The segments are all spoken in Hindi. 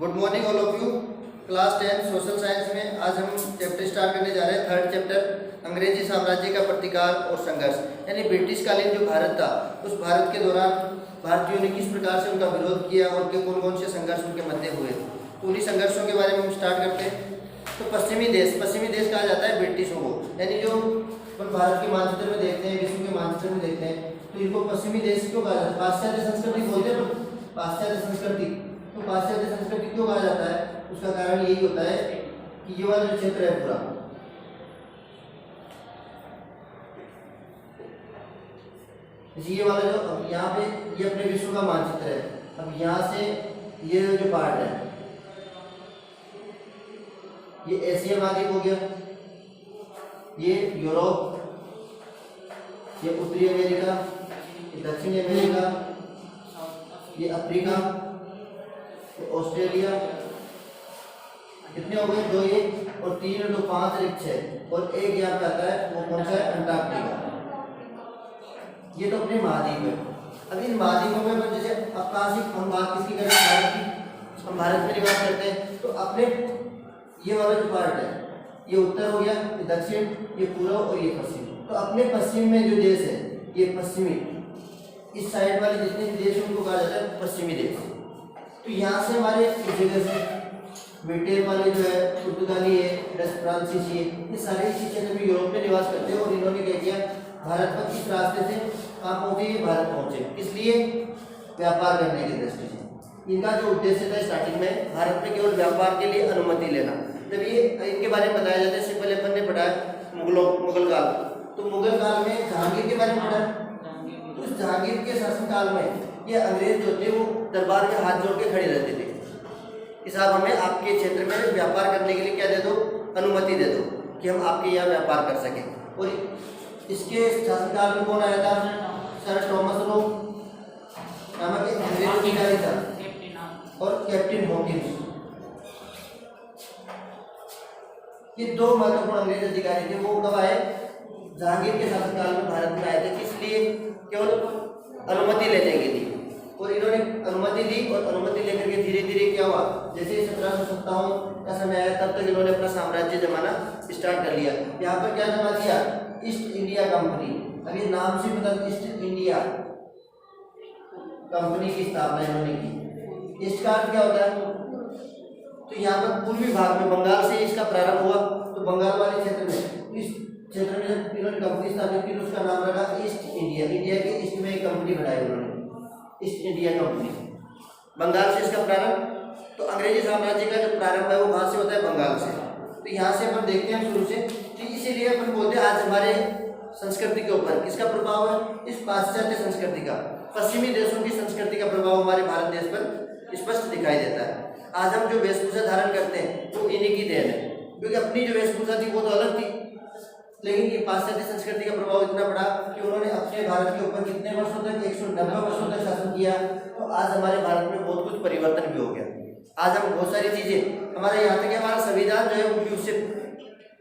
Good morning all of you. Class 10 social science में आज हम चैप्टर स्टार्ट करने जा रहे हैं। थर्ड चैप्टर अंग्रेजी साम्राज्य का प्रतिकार और संघर्ष, यानी ब्रिटिश कालीन जो भारत था उस भारत के दौरान भारतीयों ने किस प्रकार से उनका विरोध किया और के कौन कौन से संघर्ष उनके मध्य हुए, तो उन्हीं संघर्षों के बारे में हम स्टार्ट करते हैं। तो पश्चिमी देश कहा जाता है ब्रिटिशों को, यानी जो अपन भारत के मानचित्र में देखते हैं, विश्व के मानचित्र में देखते हैं, तो इनको पश्चिमी देश क्यों कहा जाता है? पाश्चात्य संस्कृति बोलते हैं, पाश्चात्य संस्कृति। तो पाश्चात्य संस्कृति क्यों कहा जाता है? उसका कारण यही होता है कि ये वाला जो क्षेत्र है पूरा, ये वाला जो अब यहाँ पे ये अपने विश्व का मानचित्र है। अब यहाँ से ये जो पार्ट है ये एशिया महाद्वीप हो गया, ये यूरोप, ये उत्तरी अमेरिका, ये दक्षिणी अमेरिका, ये अफ्रीका, ये ऑस्ट्रेलिया। कितने हो गए? 2 ये और 3 और 2 5 और 6 और एक यहाँ पे आता है, वो कौन सा है? अंटार्कटिका। ये तो अपने महाद्वीप है। अब इन महाद्वीपों में जैसे अब कहाँ से हम बात किसकी करें? भारत की। हम भारत में बात करते हैं तो अपने ये वाला जो पार्ट है ये उत्तर हो गया, ये दक्षिण, ये पूर्व और ये पश्चिम। तो अपने पश्चिम में जो देश है ये पश्चिमी, इस साइड वाले जितने भी देश उनको कहा जाता है पश्चिमी देश। तो यहाँ से हमारे इस जगह से ब्रिटेन वाले जो है, पुर्तगाली है, डच फ्रांसीसी है, ये सारे इसी क्षेत्र में यूरोप में निवास करते हैं। और इन्होंने क्या किया? भारत पर किस रास्ते से कहाँ पहुंचे? भारत पहुंचे। इसलिए व्यापार करने की दृष्टि से इनका जो उद्देश्य था स्टार्टिंग में भारत में केवल व्यापार के लिए अनुमति लेना। जब ये इनके बारे में बताया जाता है, इससे पहले अपन ने पढ़ा है मुगल काल। तो मुगल काल में जहांगीर के बारे में पढ़ा। तो उस जहांगीर के शासनकाल में ये अंग्रेज जो थे वो दरबार में हाथ जोड़ के खड़े रहते थे कि साहब हमें आपके क्षेत्र में व्यापार करने के लिए क्या दे दो? अनुमति दे दो कि हम आपके यहाँ व्यापार कर सकें। और इसके शासनकाल में कौन आया था? सर थॉमस लो नामक एक अंग्रेज अधिकारी था और कैप्टन हॉकिंस। ये 2 महत्वपूर्ण अंग्रेज अधिकारी थे। वो कब आए? जहांगीर के शासनकाल में भारत में आए थे। किस लिए? केवल अनुमति लेने के लिए। और इन्होंने अनुमति दी और अनुमति लेकर के धीरे धीरे क्या हुआ, जैसे 1757 का समय आया तब तक इन्होंने अपना साम्राज्य जमाना स्टार्ट कर लिया। यहाँ पर क्या जमा दिया? East India company. अब ये नाम से मतलब ईस्ट इंडिया कंपनी की स्थापना इन्होंने की। ईस्ट का अर्थ क्या होता है? तो यहाँ पर पूर्वी भाग में बंगाल से इसका प्रारंभ हुआ। तो बंगाल वाले क्षेत्र में, इस क्षेत्र में जब इन्होंने कंपनी स्थापित की तो उसका नाम रखा ईस्ट इंडिया। इंडिया के ईस्ट में एक कंपनी बनाई उन्होंने, ईस्ट इंडिया कंपनी। बंगाल से इसका प्रारंभ। तो अंग्रेजी साम्राज्य का जो प्रारंभ है वो कहाँ से होता है? बंगाल से। तो यहाँ से अपन देखते हैं शुरू से। तो इसीलिए अपन बोलते हैं आज हमारे संस्कृति के ऊपर किसका प्रभाव है? इस पाश्चात्य संस्कृति का, पश्चिमी देशों की संस्कृति का प्रभाव हमारे भारत देश पर स्पष्ट दिखाई देता है। आज हम जो वेशभूषा धारण करते हैं वो इन्हीं की देन है, क्योंकि अपनी जो वेशभूषा थी वो तो अलग थी, लेकिन ये पाश्चात्य संस्कृति का प्रभाव इतना बड़ा कि उन्होंने अपने भारत के ऊपर कितने वर्षों तक? 190 वर्षों तक शासन किया। तो आज हमारे भारत में बहुत कुछ परिवर्तन भी हो गया। आज हम बहुत सारी चीजें, हमारे यहाँ तक हमारा संविधान जो है वो भी उससे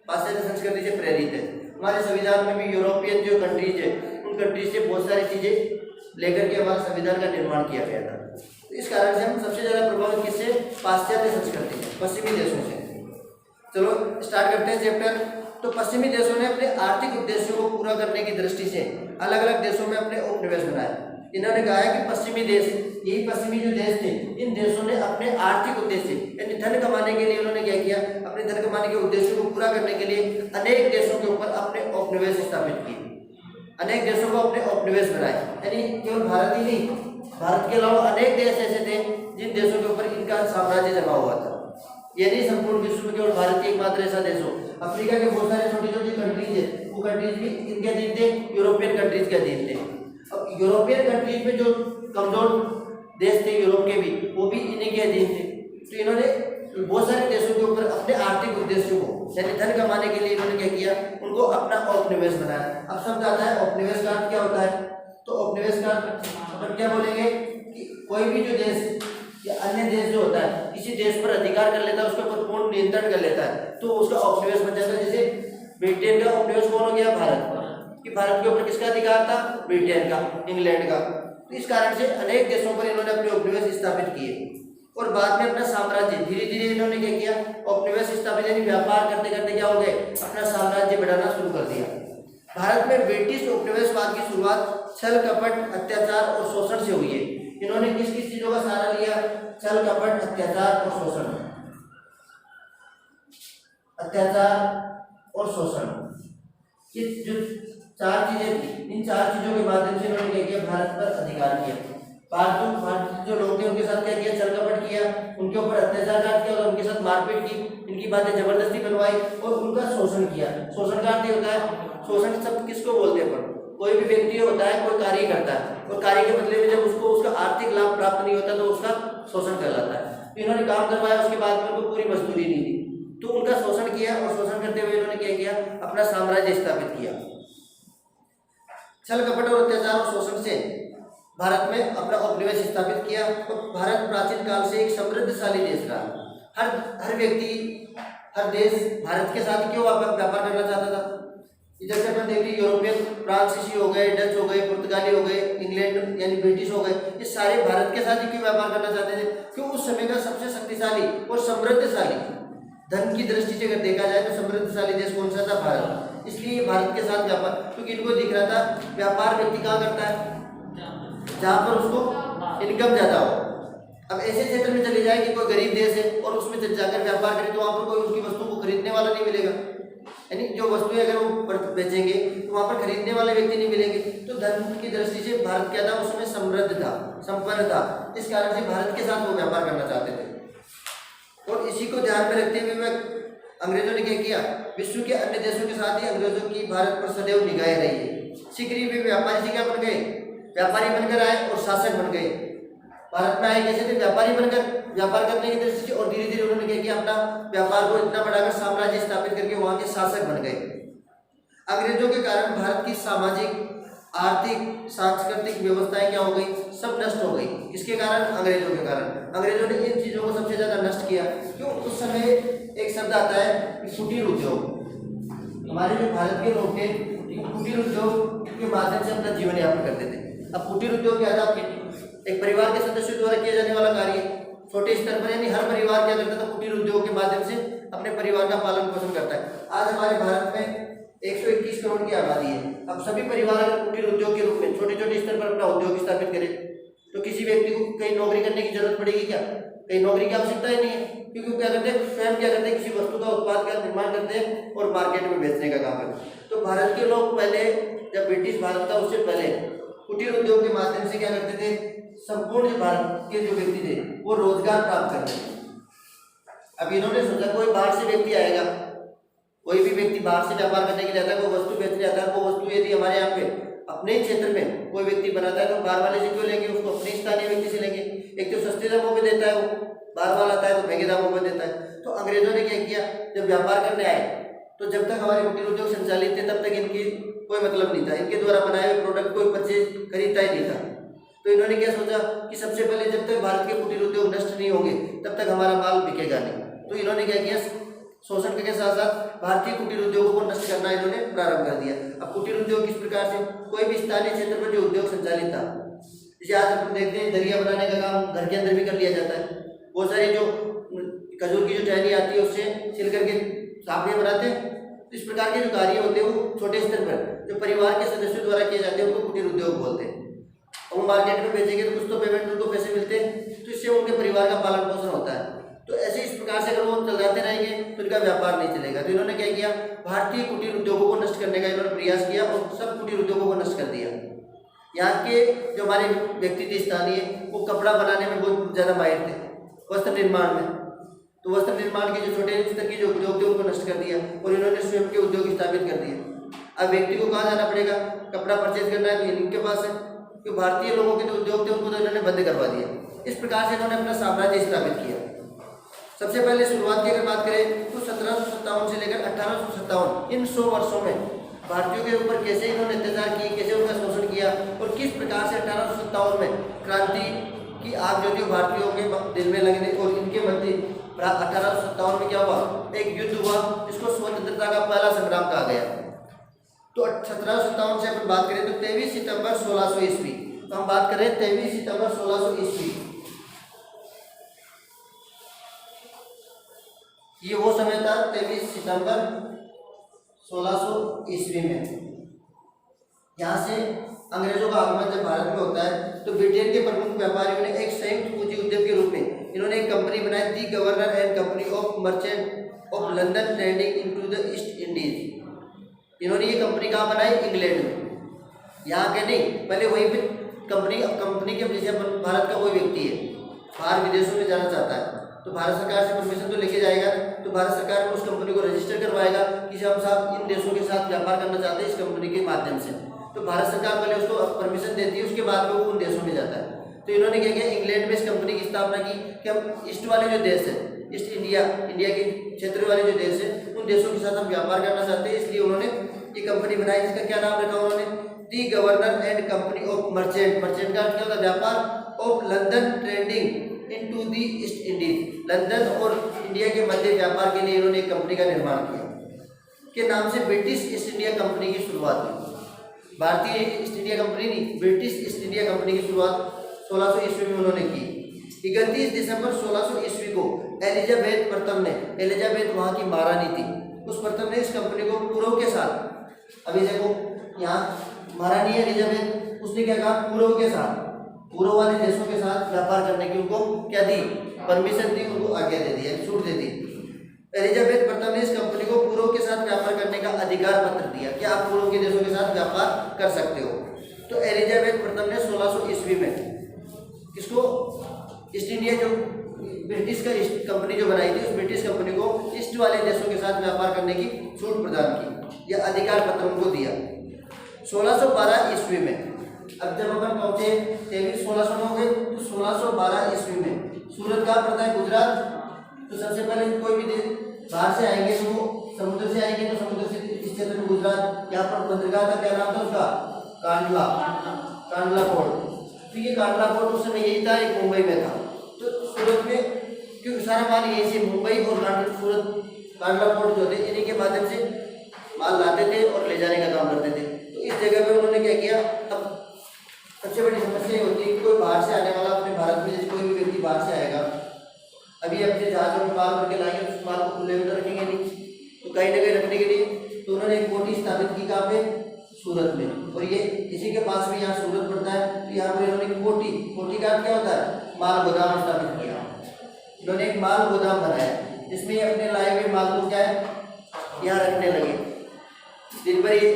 पाश्चात्य संस्कृति से प्रेरित है। हमारे संविधान में भी यूरोपियन जो कंट्रीज है उन कंट्रीज से बहुत सारी चीजें लेकर के हमारे संविधान का निर्माण किया गया था। तो इस कारण से हम सबसे ज्यादा प्रभावित किससे? पाश्चात्य संस्कृति से, पश्चिमी देशों से। चलो स्टार्ट करते हैं चैप्टर। तो पश्चिमी देशों ने अपने आर्थिक उद्देश्यों को पूरा करने की दृष्टि से अलग अलग देशों में अपने उपनिवेश बनाए। इन्होंने कहा है कि पश्चिमी देश, यही पश्चिमी जो देश थे, इन देशों ने अपने आर्थिक उद्देश्य यानी धन कमाने के लिए उन्होंने क्या किया? अपने धन कमाने के उद्देश्यों को पूरा करने के लिए अनेक देशों के ऊपर अपने उपनिवेश स्थापित किए। अनेक देशों को अपने उपनिवेश बनाए, यानी केवल भारत ही नहीं, भारत के अलावा अनेक देश ऐसे थे जिन देशों के ऊपर इनका साम्राज्य जमा हुआ था। ये नहीं संपूर्ण विश्व में केवल भारत ही एकमात्र ऐसा देश हो। अफ्रीका के बहुत सारे छोटी छोटी कंट्रीज है, वो कंट्रीज भी इनके अधीन थे, यूरोपियन कंट्रीज के अधीन थे। अब यूरोपियन कंट्रीज में जो कमजोर देश थे यूरोप के भी, वो भी इन्हीं के अधीन थे। तो इन्होंने बहुत सारे देशों के ऊपर अपने आर्थिक उद्देश्यों को यानी धन कमाने के लिए इन्होंने क्या किया? उनको अपना उपनिवेश बनाया। अब शब्द आता है उपनिवेश का अर्थ क्या होता है? तो उपनिवेश का अर्थ क्या बोलेंगे कि कोई भी जो देश या अन्य देश जो होता है किसी देश पर अधिकार कर लेता है, उसके ऊपर पूर्ण नियंत्रण कर लेता है, तो उसका उपनिवेश बन जाता है। जैसे ब्रिटेन का उपनिवेश कौन हो गया? भारत। कि भारत के ऊपर किसका अधिकार था? ब्रिटेन का, इंग्लैंड का। तो इस कारण से अनेक देशों पर इन्होंने अपने उपनिवेश स्थापित किए। और बाद में अपना साम्राज्य धीरे धीरे इन्होंने क्या किया, उपनिवेश स्थापित यानी व्यापार करते करते क्या हो गए, अपना साम्राज्य बढ़ाना शुरू कर दिया। भारत में ब्रिटिश उपनिवेशवाद की शुरुआत छल कपट अत्याचार और शोषण से हुई है। इन्होंने किस किस चीजों का सहारा लिया, छल कपट अत्याचार और शोषण, अत्याचार और शोषण, ये जो चार चीजें थी, इन चार चीजों के माध्यम से इन्होंने क्या किया, भारत पर अधिकार किया। भारतीय जो लोग थे उनके साथ क्या किया, छल कपट किया, उनके ऊपर अत्याचार किया और उनके साथ मारपीट की, इनकी बातें जबरदस्ती बनवाई और उनका शोषण किया। शोषण का अर्थ होता है, शोषण सब किसको बोलते हैं, कोई भी व्यक्ति होता है, कोई कार्य करता है और कार्य के बदले में जब उसको उसका आर्थिक लाभ प्राप्त नहीं होता तो उसका शोषण कहलाता है। तो इन्होंने काम करवाया, उसके बाद में उनको पूरी मजदूरी नहीं दी, तो उनका शोषण किया और शोषण करते हुए इन्होंने क्या किया, अपना साम्राज्य स्थापित किया। छल कपट और अत्याचार और शोषण से भारत में अपना उपनिवेश स्थापित किया और भारत प्राचीन काल से एक समृद्धशाली देश रहा। हर व्यक्ति, हर देश भारत के साथ क्यों व्यापार करना चाहता था। इधर से अपन देख लीजिए, यूरोपियन फ्रांसीसी हो गए, डच हो गए, पुर्तगाली हो गए, इंग्लैंड यानी ब्रिटिश हो गए, ये सारे भारत के साथ ही क्यों व्यापार करना चाहते थे, क्यों उस समय का सबसे शक्तिशाली और समृद्धशाली, धन की दृष्टि से अगर देखा जाए तो समृद्धशाली देश कौन सा था, भारत। इसलिए भारत के साथ व्यापार, क्योंकि इनको दिख रहा था व्यापार व्यक्ति कहाँ करता है, जहाँ पर उसको इनकम ज्यादा हो। अब ऐसे क्षेत्र में चले जाए कि कोई गरीब देश है और उसमें जाकर व्यापार करें तो वहाँ पर कोई उसकी वस्तु को खरीदने वाला नहीं मिलेगा, यानी जो वस्तुएं अगर वो बेचेंगे तो वहाँ पर खरीदने वाले व्यक्ति नहीं मिलेंगे। तो धन की दृष्टि से भारत क्या था, उसमें समृद्ध था, संपन्न था, इस कारण से भारत के साथ वो व्यापार करना चाहते थे। और इसी को ध्यान में रखते हुए अंग्रेजों ने क्या किया, विश्व के अन्य देशों के साथ ही अंग्रेजों की भारत पर सदैव निगाहें रही है। शीघ्र ही वे व्यापारी से क्या बन गए, व्यापारी बनकर आए और शासक बन गए। भारत में आए कैसे थे, व्यापारी बनकर, व्यापार करने की दृष्टि से, और धीरे धीरे उन्होंने क्या किया, अपना व्यापार को इतना बढ़ाकर साम्राज्य स्थापित करके वहां के शासक बन गए। अंग्रेजों के कारण भारत की सामाजिक, आर्थिक, सांस्कृतिक व्यवस्थाएं क्या हो गई, सब नष्ट हो गई। किसके कारण, अंग्रेजों के कारण। अंग्रेजों ने इन चीजों को सबसे ज्यादा नष्ट किया। क्यों, उस समय एक शब्द आता है कि कुटीर उद्योग। हमारे जो भारत के लोग थे कुटीर उद्योग के माध्यम से अपना जीवन यापन करते थे। अब कुटीर उद्योग क्या था, एक परिवार के सदस्यों द्वारा किया जाने वाला कार्य, छोटे स्तर पर, यानी हर परिवार क्या करता था, कुटीर उद्योग के माध्यम से अपने परिवार का पालन पोषण करता है। आज हमारे भारत में 121 करोड़ की आबादी है। अब सभी परिवार अगर कुटीर उद्योग के रूप में छोटे छोटे स्तर पर अपना उद्योग स्थापित करें तो किसी व्यक्ति को कहीं नौकरी करने की जरूरत पड़ेगी क्या, कहीं नौकरी की आवश्यकता ही नहीं है, क्योंकि क्या करते हैं, स्वयं क्या करते हैं, किसी वस्तु का उत्पाद का निर्माण करते हैं और मार्केट में बेचने का काम करते हैं। तो भारत के लोग पहले, जब ब्रिटिश भारत था उससे पहले कुटीर उद्योग के माध्यम से क्या करते थे, संपूर्ण भारत के जो व्यक्ति थे वो रोजगार प्राप्त करते थे। अब इन्होंने सोचा कोई बाहर से व्यक्ति आएगा, कोई भी व्यक्ति बाहर से व्यापार करने के लिए आता है, कोई वस्तु बेचने आता है, वो वस्तु यदि हमारे यहाँ पे अपने ही क्षेत्र में कोई व्यक्ति बनाता है तो बाहर वाले से क्यों लेंगे, उसको अपने स्थानीय व्यक्ति से लेंगे। एक तो सस्ते दामों पे देता है वो, बाहर वाला आता है तो महंगे दामों पे देता है। तो अंग्रेजों ने क्या किया, जब व्यापार करने आए तो जब तक हमारे कुटीर उद्योग संचालित थे तब तक इनकी कोई मतलब नहीं था, इनके द्वारा बनाए हुए प्रोडक्ट कोई परचेज खरीदता ही नहीं था। तो इन्होंने क्या सोचा कि सबसे पहले जब तक भारत के कुटीर उद्योग नष्ट नहीं होंगे तब तक हमारा माल बिकेगा नहीं। तो इन्होंने क्या किया, शोषण के साथ साथ भारतीय कुटीर उद्योगों को नष्ट करना इन्होंने प्रारंभ कर दिया। अब कुटीर उद्योग किस प्रकार से, कोई भी स्थानीय क्षेत्र पर जो उद्योग संचालित था, जैसे आज हम देखते हैं दरिया बनाने का काम घर के अंदर भी कर लिया जाता है। बहुत सारी जो खजूर की जो टहनी आती है उससे छिल करके साफियाँ बनाते हैं। तो इस प्रकार के जो कार्य होते हैं वो छोटे स्तर पर जो परिवार के सदस्यों द्वारा किए जाते हैं उनको कुटीर उद्योग बोलते हैं। और वो मार्केट में बेचेंगे तो कुछ तो पेमेंट, उनको पैसे मिलते हैं, तो इससे उनके परिवार का पालन पोषण होता है। तो ऐसे इस प्रकार से अगर वो चलाते रहेंगे तो इनका व्यापार नहीं चलेगा। तो इन्होंने क्या किया, भारतीय कुटीर उद्योगों को नष्ट करने का इन्होंने प्रयास किया और सब कुटीर उद्योगों को नष्ट कर दिया। यहाँ के जो हमारे व्यक्ति थे स्थानीय, वो कपड़ा बनाने में बहुत ज़्यादा माहिर थे, वस्त्र निर्माण में। तो वस्त्र निर्माण के जो छोटे स्तर के जो उद्योग थे उनको नष्ट कर दिया और इन्होंने स्वयं के उद्योग स्थापित कर दिए। अब व्यक्ति को कहाँ जाना पड़ेगा, कपड़ा परचेज करना है तो इनके पास है, क्योंकि भारतीय लोगों के जो उद्योग थे उनको तो इन्होंने बंद करवा दिया। इस प्रकार से इन्होंने अपना साम्राज्य स्थापित किया। सबसे पहले शुरुआत की अगर बात करें तो 1757 से लेकर 1857 इन 100 वर्षों में भारतीयों के ऊपर कैसे इन्होंने अत्याचार किए, कैसे उनका शोषण किया और किस प्रकार से 1857 में क्रांति की आग जो थी भारतीयों के दिल में लगने और इनके मध्य 1857 में क्या हुआ, एक युद्ध हुआ जिसको स्वतंत्रता का पहला संग्राम कहा गया। तो 1757 से अपन बात करें तो 23 सितंबर 1600 ईस्वी, तो हम बात करें 23 सितंबर 1600 ईस्वी। ये वो समय था 23 सितंबर 1600 ईस्वी में। यहाँ से अंग्रेजों का आगमन जब भारत में होता है तो ब्रिटेन के प्रमुख व्यापारियों ने एक संयुक्त पूंजी उद्यम के रूप में इन्होंने एक कंपनी बनाई, the governor and company of merchant of London trading into the East Indies. इन्होंने ये कंपनी कहाँ बनाई? इंग्लैंड में। यहाँ के नहीं, पहले वहीं पे कंपनी के जैसे भारत का कोई व्यक्ति है बाहर विदेशों में जाना चाहता है तो भारत सरकार से परमिशन तो लेके जाएगा, तो भारत सरकार उस कंपनी को रजिस्टर करवाएगा कि हम साहब इन देशों के साथ व्यापार करना चाहते हैं इस कंपनी के माध्यम से। तो भारत सरकार पहले उसको परमिशन देती है, उसके बाद में वो उन देशों में जाता है। तो इन्होंने क्या किया, इंग्लैंड में इस कंपनी की स्थापना की कि हम ईस्ट वाले जो देश है, ईस्ट इंडिया के क्षेत्र वाले जो देश है, उन देशों के साथ हम व्यापार करना चाहते हैं। इसलिए उन्होंने ये कंपनी बनाई जिसका क्या नाम रखा उन्होंने? The governor and company of merchant. Merchant का क्या होता है? व्यापार। Of London trading into the East Indies. London और इंडिया के मध्य व्यापार के लिए इन्होंने एक कंपनी का निर्माण किया के नाम से ब्रिटिश ईस्ट इंडिया कंपनी की शुरुआत हुई। भारतीय ईस्ट इंडिया कंपनी नहीं, ब्रिटिश ईस्ट इंडिया कंपनी की शुरुआत 1600 ईस्वी में उन्होंने की। 31 दिसंबर 1600 ईस्वी को एलिजाबेथ प्रथम ने, एलिजाबेथ वहाँ की महारानी थी, उस प्रथम ने इस कंपनी को पूर्व के साथ, अभी देखो यहाँ महारानी एलिजाबेथ, उसने क्या कहा? पूर्व के साथ, पूर्व वाले देशों के साथ व्यापार करने की उनको क्या दी? परमिशन दी, उनको आज्ञा दे दी, छूट दे दी। एलिजाबेथ प्रथम ने इस कंपनी को पूर्व के साथ व्यापार करने का अधिकार पत्र दिया कि आप पूर्व के देशों के साथ व्यापार कर सकते हो। तो एलिजाबेथ प्रथम ने 1600 ईस्वी में किसको? ईस्ट इंडिया जो ब्रिटिश का कंपनी जो बनाई थी, उस ब्रिटिश कंपनी को ईस्ट वाले देशों के साथ व्यापार करने की छूट प्रदान की, यह अधिकार पत्र उनको दिया। 1612 ईस्वी में, अब जब अपन पहुंचे 1600 में हो गए, तो 1612 ईस्वी में सूरत कहाँ पड़ता है? गुजरात। तो सबसे पहले कोई भी देश बाहर से आएंगे तो वो समुद्र से आएंगे, तो समुद्र से इस क्षेत्र में गुजरात, यहाँ पर बंदरगाह का क्या नाम था उसका? कांडला, कांडला पोर्ट। तो ये कांडला पोर्ट उस समय यही था, एक मुंबई में था। तो सूरत में क्योंकि सारा माल यहीं से मुंबई और सूरत कांडला पोर्ट जो थे, इन्हीं के माध्यम से माल लाते थे और ले जाने का काम करते थे। तो इस जगह पे उन्होंने क्या किया? अब सबसे बड़ी समस्या ये होती है कि कोई बाहर से आने वाला अपने भारत में, जैसे कोई भी व्यक्ति बाहर से आएगा, अभी अपने जहाजों में माल करके लाएंगे तो उस माल को खुले में तो रखेंगे नहीं, तो कहीं ना कहीं रखने के लिए तो उन्होंने एक कोठी स्थापित की कहाँ पे? सूरत में। और ये इसी के पास में यहाँ सूरत पड़ता है, तो यहाँ पर इन्होंने कोठी का क्या होता है? माल गोदाम स्थापित किया। इन्होंने एक माल गोदाम बनाया जिसमें ये अपने लाए हुए माल को क्या है? यहाँ रखने लगे। दिन भर ये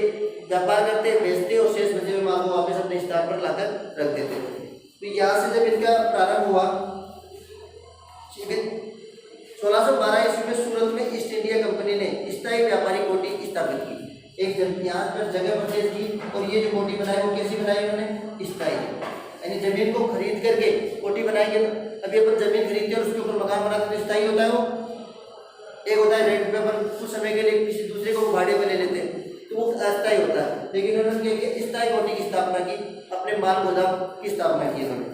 व्यापार करते, बेचते और शेष बचे हुए माल को वापस अपने स्थान पर लाकर रख देते। तो यहाँ से जब इनका प्रारंभ हुआ 1612 ईस्वी में सूरत में ईस्ट इंडिया कंपनी ने स्थायी व्यापारी कोठी स्थापित की। एक यहाँ पर जगह परचेज की, और ये जो कोठी बनाई वो कैसी बनाई उन्होंने? स्थायी, यानी जमीन को खरीद करके कोठी बनाएंगे। अभी अपन जमीन खरीदते और उसके ऊपर मकान बनाते तो स्थायी होता है वो। एक होता है रेंट पे, अपन कुछ समय के लिए किसी दूसरे को भाड़े पर ले लेते हैं, तो वो अस्थायी होता है। लेकिन उन्होंने क्या किया? स्थायी कोठी की स्थापना की, अपने माल गोदाम की स्थापना की उन्होंने।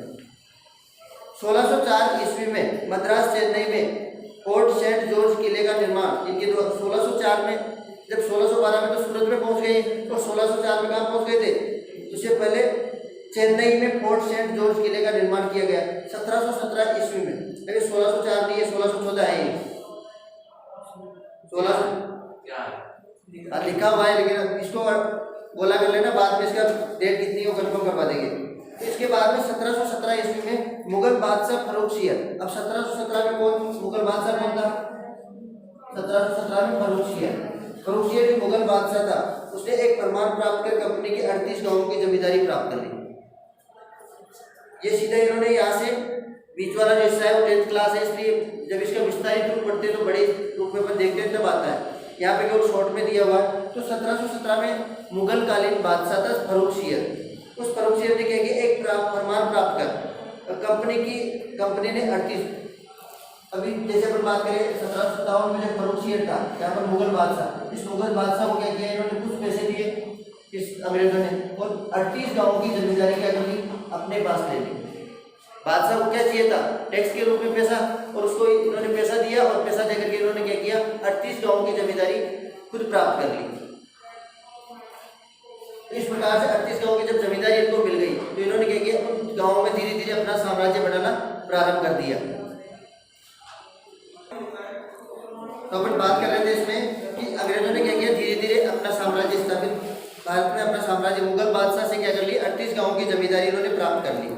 1604 ईस्वी में मद्रास चेन्नई में फोर्ट सेंट जॉर्ज किले का निर्माण इनके 1604 में, जब 1612 में तो सूरत में पहुंच गए, तो 1604 में कहाँ पहुंच गए थे? उससे पहले चेन्नई में फोर्ट सेंट जॉर्ज किले का निर्माण किया गया 1717 ईस्वी में। लेकिन 1604 नहीं है, 1614 है। 1600 लिखा हुआ है, लेकिन इसको बोला कर लेना, बाद में इसका डेट कितनी हो कंफर्म करवा देंगे। इसके बाद में 1717 ईस्वी में मुगल बादशाह फर्रुखसियर। अब 1717 में कौन मुगल बादशाह कौन था? 1717 में फर्रुखसियर जो मुगल बादशाह था, उसने एक फरमान प्राप्त कर कंपनी के 38 गांवों की जमींदारी प्राप्त कर ली। ये सीधा इन्होंने यहाँ से, बीच वाला जो हिस्सा है वो 10th क्लास है, इसलिए जब इसका विस्तारित रूप पढ़ते हैं तो बड़े रूप में अपन देखते हैं तब आता है। यहाँ पे केवल शॉर्ट में दिया हुआ है। तो 1717 में मुगल कालीन बादशाह था फर्रुखसियर। उस फर्रुखसियर ने क्या किया? एक फरमान प्राप्त कर कंपनी ने 38, अभी जैसे अपन बात करें 1757 में जब फर्रुखसियर था यहाँ पर मुगल बादशाह, इस मुगल बादशाह को क्या किया? इन्होंने कुछ पैसे दिए इस अंग्रेजों ने, और 38 गाँवों की जमींदारी क्या कर ली? अपने पास ले ली। बादशाह को क्या चाहिए था? टैक्स के रूप में पैसा, और उसको इन्होंने पैसा दिया, और पैसा देकर के इन्होंने क्या किया? 38 गांवों की जमींदारी खुद प्राप्त कर ली। इस प्रकार से 38 गांवों की जब जमींदारी इनको मिल गई, तो इन्होंने क्या किया? उन गांवों में धीरे धीरे अपना साम्राज्य बढ़ाना प्रारंभ कर दिया। तो अपन बात कर रहे थे इसमें कि अंग्रेजों ने क्या किया, धीरे धीरे अपना साम्राज्य स्थापित, भारत में अपना साम्राज्य मुगल बादशाह से क्या कर लिया, 38 गांवों की जमींदारी इन्होंने प्राप्त कर ली।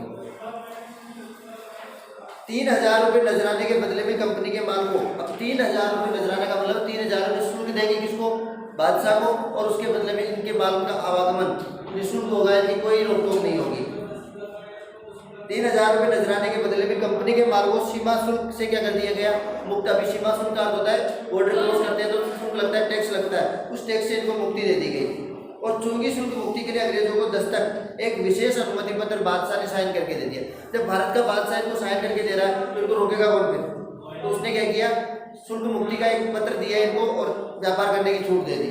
3000 रुपये नजराने के बदले में कंपनी के माल को, अब 3000 रुपये नजराने का मतलब 3000 रुपये शुल्क देंगे किसको, बादशाह को, और उसके बदले में इनके माल का आवागमन निःशुल्क होगा, इनकी कोई रोक टोक नहीं होगी। 3000 रुपये नजराने के बदले में कंपनी के माल को सीमा शुल्क से क्या कर दिया गया, मुक्त। अभी सीमा शुल्क का अर्थ होता है बॉर्डर क्रॉस करते हैं तो शुल्क लगता है, टैक्स लगता है, उस टैक्स से इनको मुक्ति दे दी गई। और चूंकि शुल्क मुक्ति के लिए अंग्रेजों को दस्तक एक विशेष अनुमति पत्र बादशाह ने साइन करके दे दिया। जब भारत का बादशाह इनको साइन करके दे रहा है तो इनको रोकेगा कौन फिर, तो उसने क्या किया, शुल्क मुक्ति का एक पत्र दिया इनको और व्यापार करने की छूट दे दी,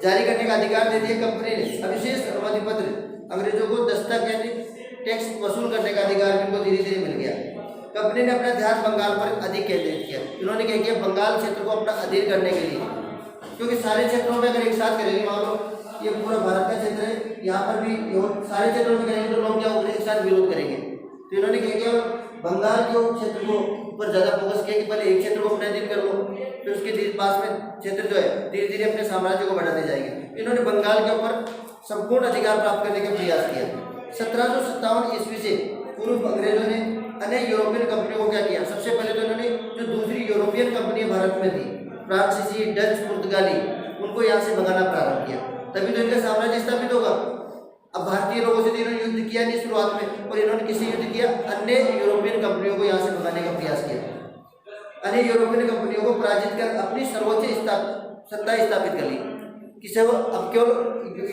जारी करने का अधिकार दे दिया कंपनी ने। विशेष अनुमति पत्र, अंग्रेजों को दस्तक यानी टैक्स वसूल करने का अधिकार इनको धीरे धीरे मिल गया। कंपनी ने अपना ध्यान बंगाल पर अधिक केंद्रित किया। इन्होंने क्या किया, बंगाल क्षेत्र को अपना अधीन करने के लिए, क्योंकि सारे क्षेत्रों में अगर एक साथ करेंगे, मान लो ये पूरा भारत का क्षेत्र है, यहाँ पर भी सारे क्षेत्रों में करेंगे तो लोग क्या होंगे, एक साथ विरोध करेंगे। तो इन्होंने क्या किया, बंगाल के क्षेत्र को ऊपर ज़्यादा फोकस किया कि पहले एक क्षेत्र को अपने अधीन कर लो, फिर उसके पास में क्षेत्र जो है धीरे धीरे अपने साम्राज्य को बढ़ाते जाएंगे। इन्होंने बंगाल के ऊपर संपूर्ण अधिकार प्राप्त करने का प्रयास किया। 1757 ईस्वी से पूर्व अंग्रेजों ने अन्य यूरोपियन कंपनियों को क्या किया, सबसे पहले तो इन्होंने जो दूसरी यूरोपियन कंपनी भारत में थी, फ्रांसीसी, डच, पुर्तगाली, उनको यहाँ से भगाना प्रारंभ किया, तभी तो इनका साम्राज्य स्थापित होगा। अब भारतीय लोगों से तो इन्होंने युद्ध किया नहीं शुरुआत में, और इन्होंने किससे युद्ध किया, अन्य यूरोपियन कंपनियों को यहाँ से भगाने का प्रयास किया। अन्य यूरोपियन कंपनियों को पराजित कर अपनी सर्वोच्च सत्ता स्थापित कर ली। किसे, अब केवल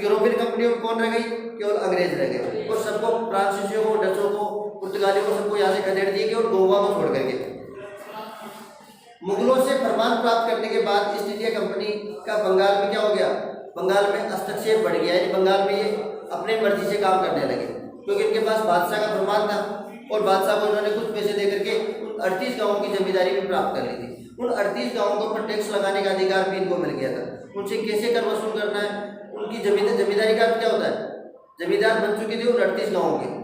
यूरोपियन कंपनियों में कौन रह गई, केवल अंग्रेज रह गए, और सबको फ्रांसीसियों को, डचों को, पुर्तगालियों को सबको यहाँ से खदेड़ दिए, और गोवा को छोड़ करके। मुगलों से फरमान प्राप्त करने के बाद ईस्ट इंडिया कंपनी का बंगाल में क्या हो गया, बंगाल में हस्तक्षेप बढ़ गया, यानी बंगाल में ये अपने मर्जी से काम करने लगे, क्योंकि इनके पास बादशाह का फरमान था, और बादशाह को इन्होंने कुछ पैसे दे करके 38 गांवों की जमींदारी भी प्राप्त कर ली थी। उन 38 गांवों के ऊपर टैक्स लगाने का अधिकार भी इनको मिल गया था। उनसे कैसे कर वसूल करना है, उनकी जमींदारी का क्या होता है, जमींदार बन चुके थे उन 38 गांवों के।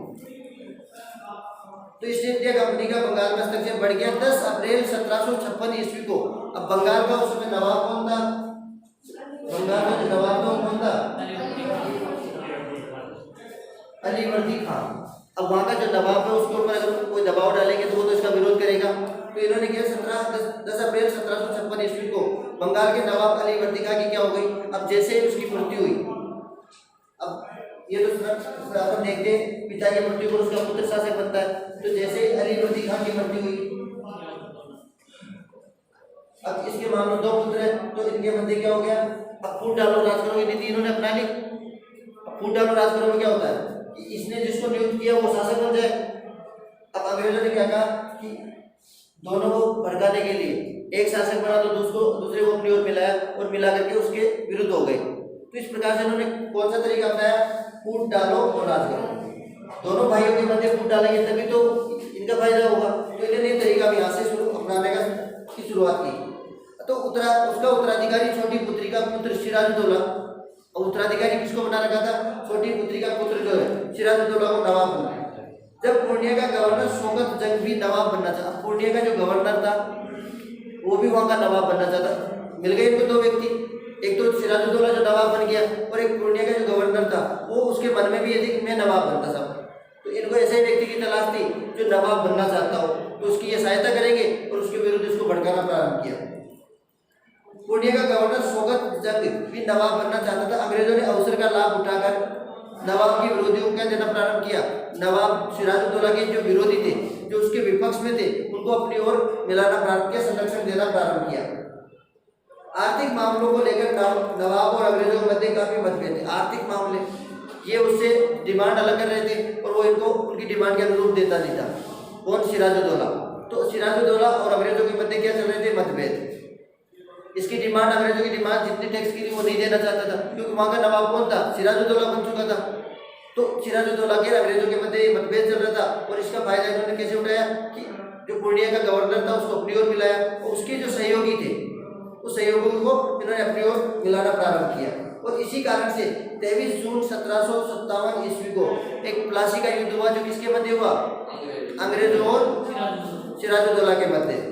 तो ईस्ट इंडिया कंपनी का बंगाल में हस्तक्षेप बढ़ गया। 10 अप्रैल 1756 ईस्वी को, अब बंगाल का उस समय नवाब कौन था, बंगाल का जो नवाब था कौन था, अलीवर्दी खान। अब वहाँ का जो नवाब है उसके ऊपर अगर कोई दबाव डालेंगे तो वो तो इसका विरोध करेगा। तो इन्होंने किया 10 अप्रैल 1756 ईस्वी को बंगाल के नवाब अलीवर्दी खान की क्या हो गई, अब जैसे ही उसकी मृत्यु हुई, अब ये तो अपन देखते हैं पिता की मृत्यु पर उसका पुत्र शासक बनता है, तो जैसे अलीवर्दी खान की मृत्यु हुई, अब इसके मान लो 2 पुत्र हैं, तो इनके मध्य क्या हो गया, अब फूट डालो राज करो की नीति इन्होंने अपना ली। अब फूट डालो राज करो में क्या होता है कि इसने जिसको नियुक्त किया वो शासक बन जाए। अब अंग्रेजों ने क्या कहा कि दोनों को भड़काने के लिए एक शासक बना तो दूसरे को अपनी ओर मिलाया, और मिला करके उसके विरुद्ध हो गए। तो इस प्रकार से इन्होंने कौन सा तरीका अपनाया, फूट डालो और राज करो। दोनों भाइयों के मध्य फूट डालेंगे तभी तो इनका फायदा होगा। तो इन्होंने ये तरीका भी यहाँ से अपनाने की शुरुआत की। तो उसका उत्तराधिकारी छोटी पुत्री का पुत्र सिराजुद्दौला, और उत्तराधिकारी किसको बना रखा था, छोटी पुत्री का पुत्र जो है सिराजुद्दौला को नवाब बनाया। जब पूर्णिया का गवर्नर शौकत जंग भी नवाब बनना चाहा, पूर्णिया का जो गवर्नर था वो भी वहाँ का नवाब बनना चाहता, मिल गए इनको 2 व्यक्ति, एक तो सिराजुद्दौला जो नवाब बन गया, और एक पूर्णिया का जो गवर्नर था वो उसके मन में भी यदि मैं नवाब बनता था। तो इनको ऐसे व्यक्ति की तलाश थी जो नवाब बनना चाहता हो, तो उसकी ये सहायता करेंगे, और उसके विरुद्ध इसको भड़काना प्रारंभ किया। पूर्णिया का गवर्नर शौकत जंग भी नवाब बनना चाहता था। अंग्रेजों ने अवसर का लाभ उठाकर नवाब के विरोधियों को क्या देना प्रारंभ किया, नवाब सिराजुद्दौला के जो विरोधी थे, जो उसके विपक्ष में थे, उनको अपनी ओर मिलाना प्रारंभ किया, संरक्षण देना प्रारंभ किया। आर्थिक मामलों को लेकर नवाब और अंग्रेजों के मध्य काफी मतभेद थे। आर्थिक मामले, ये उससे डिमांड अलग कर रहे थे, और वो इनको उनकी डिमांड के अनुरूप देता नहीं था। कौन, सिराजुद्दौला। तो सिराजुद्दौला और अंग्रेजों के मध्य क्या चल रहे थे, मतभेद। इसकी डिमांड, अंग्रेजों की डिमांड जितनी टैक्स की थी वो नहीं देना चाहता था, क्योंकि वहाँ का नवाब कौन था, सिराजुद्दौला बन चुका था। तो सिराजुद्दौला के अंग्रेजों के मध्य मतभेद चल रहा था, और इसका फायदा इन्होंने कैसे उठाया कि जो पूर्णिया का गवर्नर था उसको अपनी ओर मिलाया, और उसके जो सहयोगी थे उस सहयोगियों को इन्होंने अपनी ओर मिलाना प्रारंभ किया। और इसी कारण से 23 जून 1757 ईस्वी को एक प्लासी का युद्ध हुआ, जो किसके मध्य हुआ, अंग्रेजों और सिराजुद्दौला के मध्य।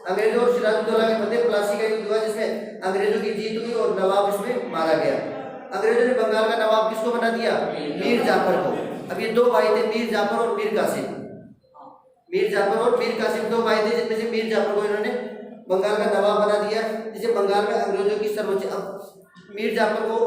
अंग्रेजों और सिराजुद्दौला के मध्य प्लासी का युद्ध हुआ, जिसमें अंग्रेजों की जीत हुई और नवाब इसमें मारा गया। अंग्रेजों ने बंगाल का नवाब किसको बना दिया? मीर जाफर को। अब ये दो भाई थे, मीर जाफर और मीर कासिम। मीर जाफर और मीर कासिम दो भाई थे, जिनमें से मीर जाफर को इन्होंने बंगाल का नवाब बना दिया, जिसे बंगाल में अंग्रेजों की सर्वोच्च। अब मीर जाफर को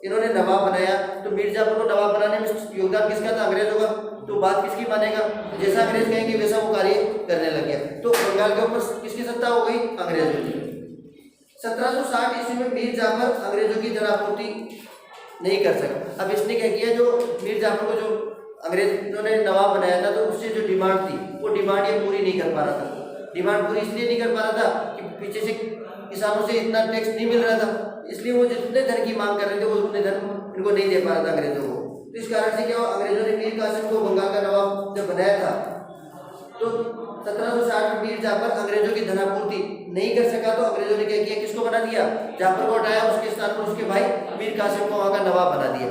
इन्होंने नवाब बनाया, तो मीर जाफर को नवाब बनाने में योगदान किसका था? अंग्रेजों का। तो बात किसकी मानेगा? जैसा अंग्रेज कहेंगे वैसा वो कार्य करने लग गया। तो बंगाल के ऊपर किसकी सत्ता हो गई? अंग्रेजों की। 1760 ईस्वी में मीर जाफर अंग्रेजों की धनापूर्ति नहीं कर सका। अब इसने क्या किया, जो मीर जाफर को जो अंग्रेजों ने नवाब बनाया था, तो उससे जो डिमांड थी वो डिमांड ये पूरी नहीं कर पा रहा था। डिमांड पूरी इसलिए नहीं कर पा रहा था कि पीछे से किसानों से इतना टैक्स नहीं मिल रहा था, इसलिए वो जितने धन की मांग कर रहे थे वो उतने धन इनको नहीं दे पा रहा था अंग्रेजों को। तो इस कारण से क्या हुआ, अंग्रेजों ने मीर कासिम को बंगाल का नवाब जब बनाया था, तो 1760 में मीर जाफर अंग्रेजों की धनापूर्ति नहीं कर सका, तो अंग्रेजों ने क्या किया, किसको बना दिया? जाफर को हटाया, उसके स्थान पर उसके भाई मीर कासिम को वहां का नवाब बना दिया।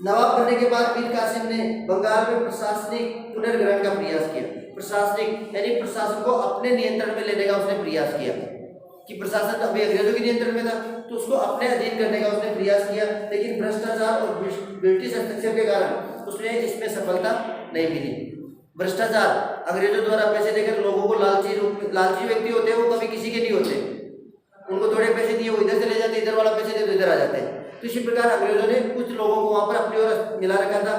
नवाब बनने के बाद मीर कासिम ने बंगाल में प्रशासनिक पुनर्ग्रहण का प्रयास किया। प्रशासनिक यानी प्रशासन को अपने नियंत्रण में लेने का उसने प्रयास किया, कि प्रशासन अभी अंग्रेजों के नियंत्रण में था तो उसको अपने अधीन करने का उसने प्रयास किया, लेकिन भ्रष्टाचार और ब्रिटिश हस्तक्षेप के कारण उसने इसमें सफलता नहीं मिली। भ्रष्टाचार, अंग्रेजों द्वारा पैसे देकर लोगों को लालची व्यक्ति होते हैं, वो कभी किसी के नहीं होते, उनको थोड़े पैसे दिए वो इधर चले जाते, इधर वाला पैसे दे तो इधर आ जाते हैं। तो इसी प्रकार अंग्रेजों ने कुछ लोगों को वहां पर अपनी ओर मिला रखा था।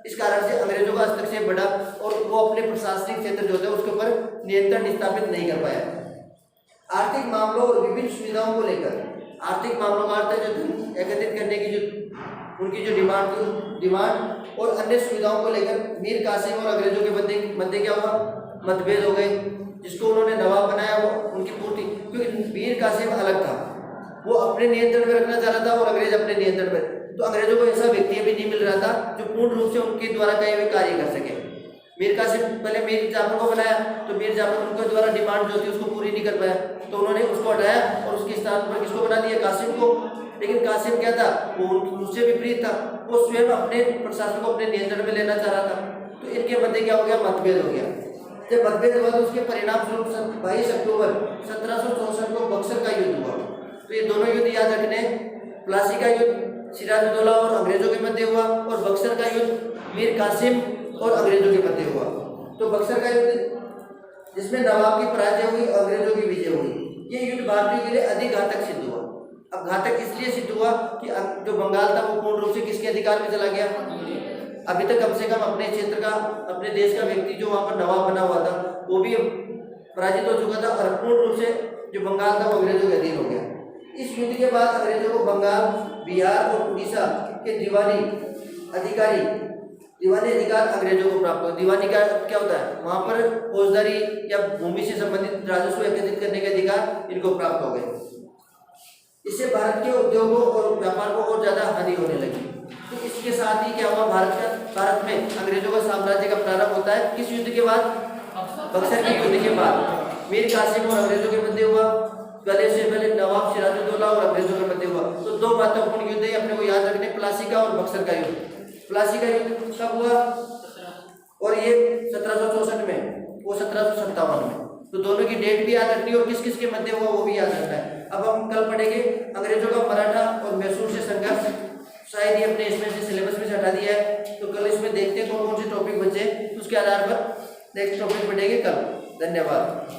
इस कारण से अंग्रेजों का हस्तक्षेप बढ़ा और वो अपने प्रशासनिक क्षेत्र जो थे उसके ऊपर नियंत्रण स्थापित नहीं कर पाया। आर्थिक मामलों और विभिन्न सुविधाओं को लेकर, आर्थिक मामलों का अर्थ है जो धन एकत्रित करने की जो उनकी जो डिमांड थी, डिमांड और अन्य सुविधाओं को लेकर मीर कासिम और अंग्रेजों के मध्य क्या हुआ, मतभेद हो गए। जिसको उन्होंने नवाब बनाया वो उनकी पूर्ति, क्योंकि मीर कासिम अलग था, वो अपने नियंत्रण में रखना चाह रहा था और अंग्रेज अपने नियंत्रण में, तो अंग्रेजों को ऐसा व्यक्ति भी नहीं मिल रहा था जो पूर्ण रूप से उनके द्वारा कहे हुए कार्य कर सके। मीर कासिम पहले मीर जाफर को बनाया, तो मीर जाफर उनके द्वारा डिमांड जो थी उसको पूरी नहीं कर पाया, तो उन्होंने उसको हटाया और उसके स्थान पर किसको बना दिया? कासिम को। लेकिन कासिम क्या था, वो उससे विपरीत था, वो स्वयं अपने प्रशासन को अपने नियंत्रण में लेना चाह रहा था। तो इनके मध्य क्या हो गया, मतभेद हो गया। जब मतभेद हुआ तो उसके परिणाम स्वरूप 22 अक्टूबर 1764 को बक्सर का युद्ध हुआ। तो ये दोनों युद्ध याद रखने, प्लासी का युद्ध सिराजुद्दौला और अंग्रेजों के मध्य हुआ, और बक्सर का युद्ध मीर कासिम और अंग्रेजों के मध्य हुआ। तो बक्सर का युद्ध जिसमें नवाब की पराजय हुई, अंग्रेजों की विजय हुई, ये युद्ध भारतीयों के लिए अधिक घातक सिद्ध हुआ। अब घातक इसलिए सिद्ध हुआ कि जो बंगाल था वो पूर्ण रूप से किसके अधिकार में चला गया? अभी तक कम से कम अपने क्षेत्र का, अपने देश का व्यक्ति जो वहां पर नवाब बना हुआ था वो भी पराजित हो चुका था, और पूर्ण रूप से जो बंगाल था वो अंग्रेजों के अधीन हो गया। इस युद्ध के बाद अंग्रेजों को बंगाल, बिहार और उड़ीसा के दीवानी अधिकार अंग्रेजों को प्राप्त हुआ। दीवानी का क्या होता है, वहां पर फौजदारी या भूमि से संबंधित राजस्व एकत्रित करने के अधिकार इनको प्राप्त हो गए। इससे भारत के उद्योगों और व्यापार को और ज्यादा हानि होने लगी। तो इसके साथ ही क्या हुआ, भारत में अंग्रेजों का साम्राज्य का प्रारंभ होता है किस युद्ध के बाद? बक्सर के युद्ध के बाद। मीर कासिम और अंग्रेजों के मध्य हुआ, पहले से पहले नवाब सिराजुद्दौला और अंग्रेजों के मध्य हुआ। तो दो महत्वपूर्ण युद्ध है अपने को याद रखने, प्लासी का और बक्सर का युद्ध। प्लासी का युद्ध कब हुआ? और ये 1764 में, वो 1757 में। तो दोनों की डेट भी याद रखनी और किस किस के मध्य हुआ वो भी याद रखना है। अब हम कल पढ़ेंगे अंग्रेजों का मराठा और मैसूर से संघर्ष। शायद ही अपने इसमें से सिलेबस में से हटा दिया है, तो कल इसमें देखते हैं कौन कौन से टॉपिक बचे, उसके आधार पर नेक्स्ट टॉपिक पढ़ेंगे कल। धन्यवाद।